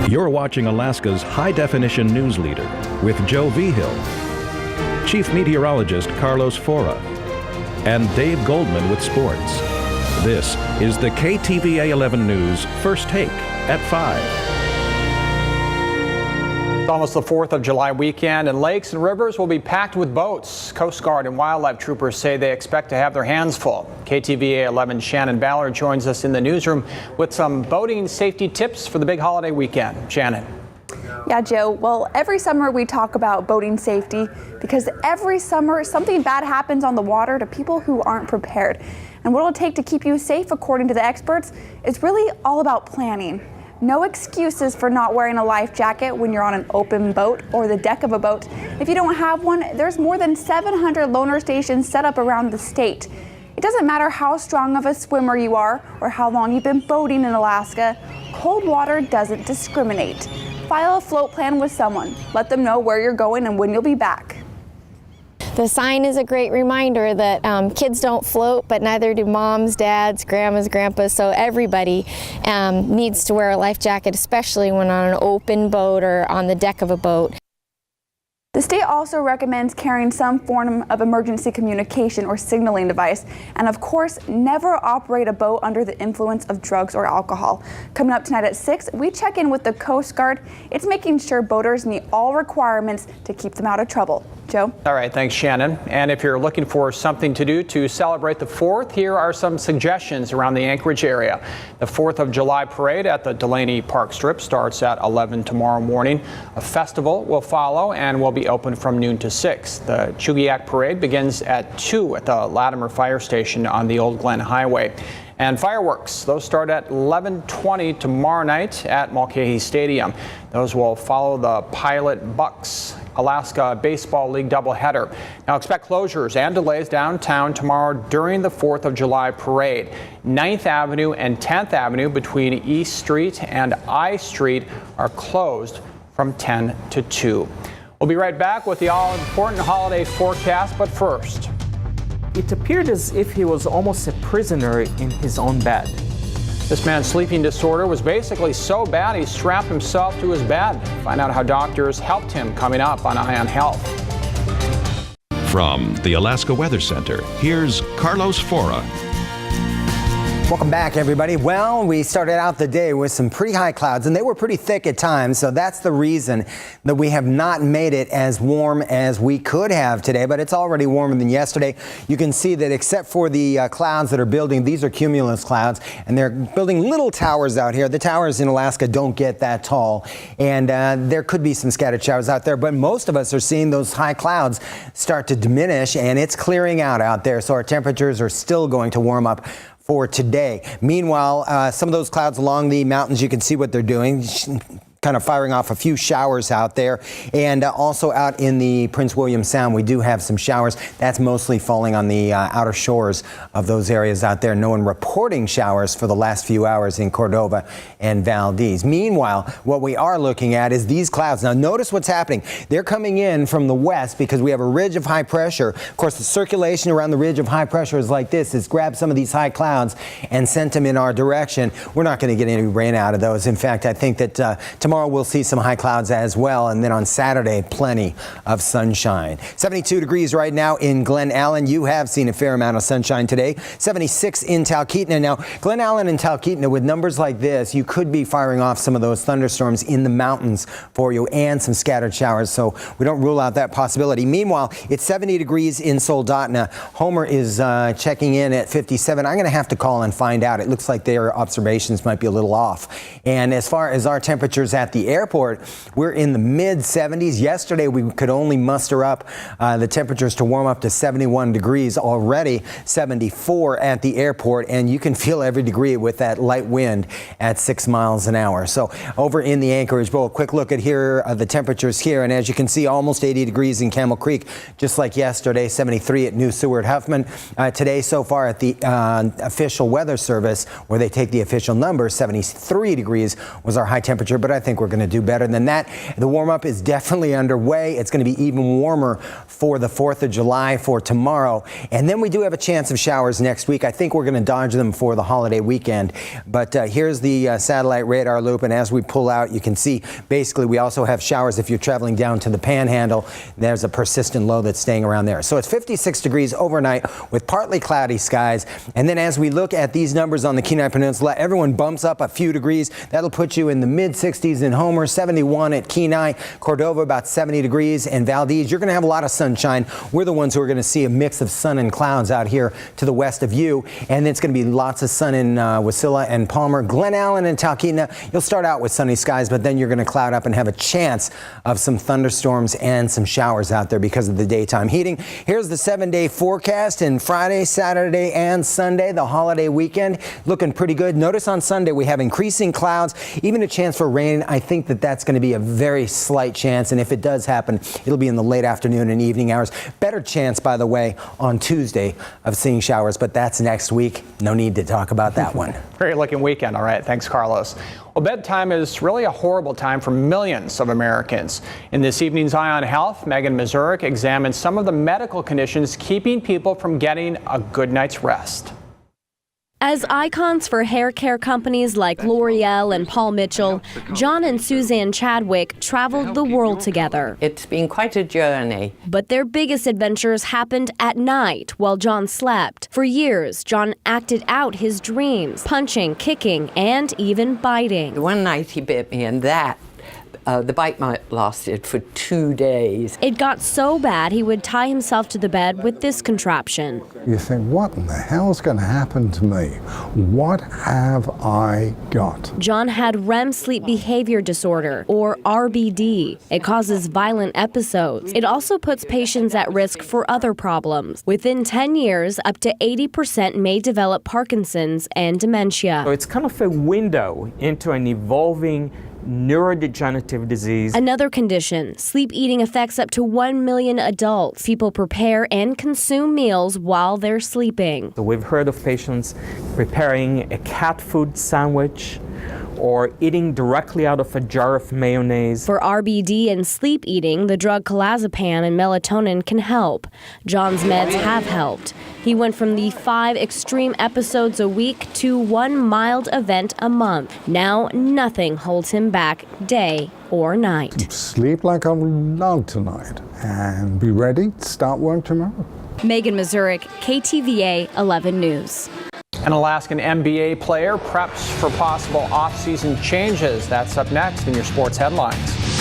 You're watching Alaska's high-definition news leader with Joe Vigil, Chief Meteorologist Carlos Fora, and Dave Goldman with sports. This is the KTVA 11 News First Take at 5. It's almost the 4th of July weekend, and lakes and rivers will be packed with boats. Coast Guard and wildlife troopers say they expect to have their hands full. KTVA 11 Shannon Ballard joins us in the newsroom with some boating safety tips for the big holiday weekend. Shannon. Yeah, Joe. Well, every summer we talk about boating safety because every summer something bad happens on the water to people who aren't prepared. And what it'll take to keep you safe, according to the experts, is really all about planning. No excuses for not wearing a life jacket when you're on an open boat or the deck of a boat. If you don't have one, there's more than 700 loaner stations set up around the state. It doesn't matter how strong of a swimmer you are or how long you've been boating in Alaska, cold water doesn't discriminate. File a float plan with someone. Let them know where you're going and when you'll be back. The sign is a great reminder that kids don't float, but neither do moms, dads, grandmas, grandpas, so everybody needs to wear a life jacket, especially when on an open boat or on the deck of a boat. The state also recommends carrying some form of emergency communication or signaling device, and of course, never operate a boat under the influence of drugs or alcohol. Coming up tonight at 6, we check in with the Coast Guard. It's making sure boaters meet all requirements to keep them out of trouble. Joe? All right, thanks, Shannon. And if you're looking for something to do to celebrate the 4th, here are some suggestions around the Anchorage area. The 4th of July parade at the Delaney Park Strip starts at 11 tomorrow morning. A festival will follow and will be open from noon to 6. The Chugiak parade begins at 2 at the Latimer Fire Station on the Old Glen Highway. And fireworks, those start at 11:20 tomorrow night at Mulcahy Stadium. Those will follow the Pilot Bucks Alaska Baseball League doubleheader. Now expect closures and delays downtown tomorrow during the 4th of July parade. 9th Avenue and 10th Avenue between East Street and I Street are closed from 10 to 2. We'll be right back with the all-important holiday forecast, but first. It appeared as if he was almost a prisoner in his own bed. This man's sleeping disorder was basically so bad he strapped himself to his bed. Find out how doctors helped him coming up on Eye on Health. From the Alaska Weather Center, here's Carlos Fora. Welcome back, everybody. Well, we started out the day with some pretty high clouds, and they were pretty thick at times, so that's the reason that we have not made it as warm as we could have today, but it's already warmer than yesterday. You can see that except for the clouds that are building, these are cumulus clouds, and they're building little towers out here. The towers in Alaska don't get that tall, and there could be some scattered showers out there, but most of us are seeing those high clouds start to diminish, and it's clearing out there, so our temperatures are still going to warm up for today. Meanwhile, some of those clouds along the mountains, you can see what they're doing, kind of firing off a few showers out there. And also out in the Prince William Sound, we do have some showers. That's mostly falling on the outer shores of those areas out there. No one reporting showers for the last few hours in Cordova and Valdez. Meanwhile, what we are looking at is these clouds. Now, notice what's happening. They're coming in from the west because we have a ridge of high pressure. Of course, the circulation around the ridge of high pressure is like this. It's grabbed some of these high clouds and sent them in our direction. We're not going to get any rain out of those. In fact, I think that tomorrow we'll see some high clouds as well, and then on Saturday, plenty of sunshine. 72 degrees right now in Glen Allen. You have seen a fair amount of sunshine today. 76 in Talkeetna. Now, Glen Allen and Talkeetna, with numbers like this, you could be firing off some of those thunderstorms in the mountains for you and some scattered showers, so we don't rule out that possibility. Meanwhile, it's 70 degrees in Soldotna. Homer is checking in at 57. I'm going to have to call and find out. It looks like their observations might be a little off. And as far as our temperatures at the airport, we're in the mid 70s. Yesterday, we could only muster up the temperatures to warm up to 71 degrees already, 74 at the airport, and you can feel every degree with that light wind at 6 miles an hour. So over in the Anchorage Bowl, a quick look at here the temperatures here, and as you can see, almost 80 degrees in Camel Creek, just like yesterday, 73 at New Seward Huffman. Today, so far at the official weather service, where they take the official number, 73 degrees was our high temperature, but I think think we're going to do better than that. The warm-up is definitely underway. It's going to be even warmer for the 4th of July for tomorrow. And then we do have a chance of showers next week. I think we're going to dodge them for the holiday weekend. But here's the satellite radar loop. And as we pull out, you can see basically we also have showers if you're traveling down to the Panhandle. There's a persistent low that's staying around there. So it's 56 degrees overnight with partly cloudy skies. And then as we look at these numbers on the Kenai Peninsula, everyone bumps up a few degrees. That'll put you in the mid-60s in Homer, 71 at Kenai, Cordova about 70 degrees, and Valdez, you're going to have a lot of sunshine. We're the ones who are going to see a mix of sun and clouds out here to the west of you. And it's going to be lots of sun in Wasilla and Palmer. Glen Allen and Talkeetna, you'll start out with sunny skies, but then you're going to cloud up and have a chance of some thunderstorms and some showers out there because of the daytime heating. Here's the 7-day forecast, and Friday, Saturday, and Sunday, the holiday weekend, looking pretty good. Notice on Sunday we have increasing clouds, even a chance for rain. I think that that's going to be a very slight chance, and if it does happen, it'll be in the late afternoon and evening hours. Better chance, by the way, on Tuesday of seeing showers, but that's next week. No need to talk about that one. Great looking weekend. All right. Thanks, Carlos. Well, bedtime is really a horrible time for millions of Americans. In this evening's Eye on Health, Megan Mazurek examines some of the medical conditions keeping people from getting a good night's rest. As icons for hair care companies like L'Oreal and Paul Mitchell, John and Suzanne Chadwick traveled the world together. It's been quite a journey. But their biggest adventures happened at night while John slept. For years, John acted out his dreams, punching, kicking, and even biting. One night he bit me, and the bite lasted for 2 days. It got so bad he would tie himself to the bed with this contraption. You think, what in the hell's going to happen to me? What have I got? John had REM sleep behavior disorder, or RBD. It causes violent episodes. It also puts patients at risk for other problems. Within 10 years, up to 80% may develop Parkinson's and dementia. So it's kind of a window into an evolving neurodegenerative disease. Another condition, sleep eating affects up to 1 million adults. People prepare and consume meals while they're sleeping. So we've heard of patients preparing a cat food sandwich or eating directly out of a jar of mayonnaise. For RBD and sleep eating, the drug clozapam and melatonin can help. John's meds have helped. He went from the 5 extreme episodes a week to 1 mild event a month. Now nothing holds him back day or night. Sleep like a log tonight and be ready to start work tomorrow. Megan Mazurek, KTVA 11 News. An Alaskan NBA player preps for possible off-season changes. That's up next in your sports headlines.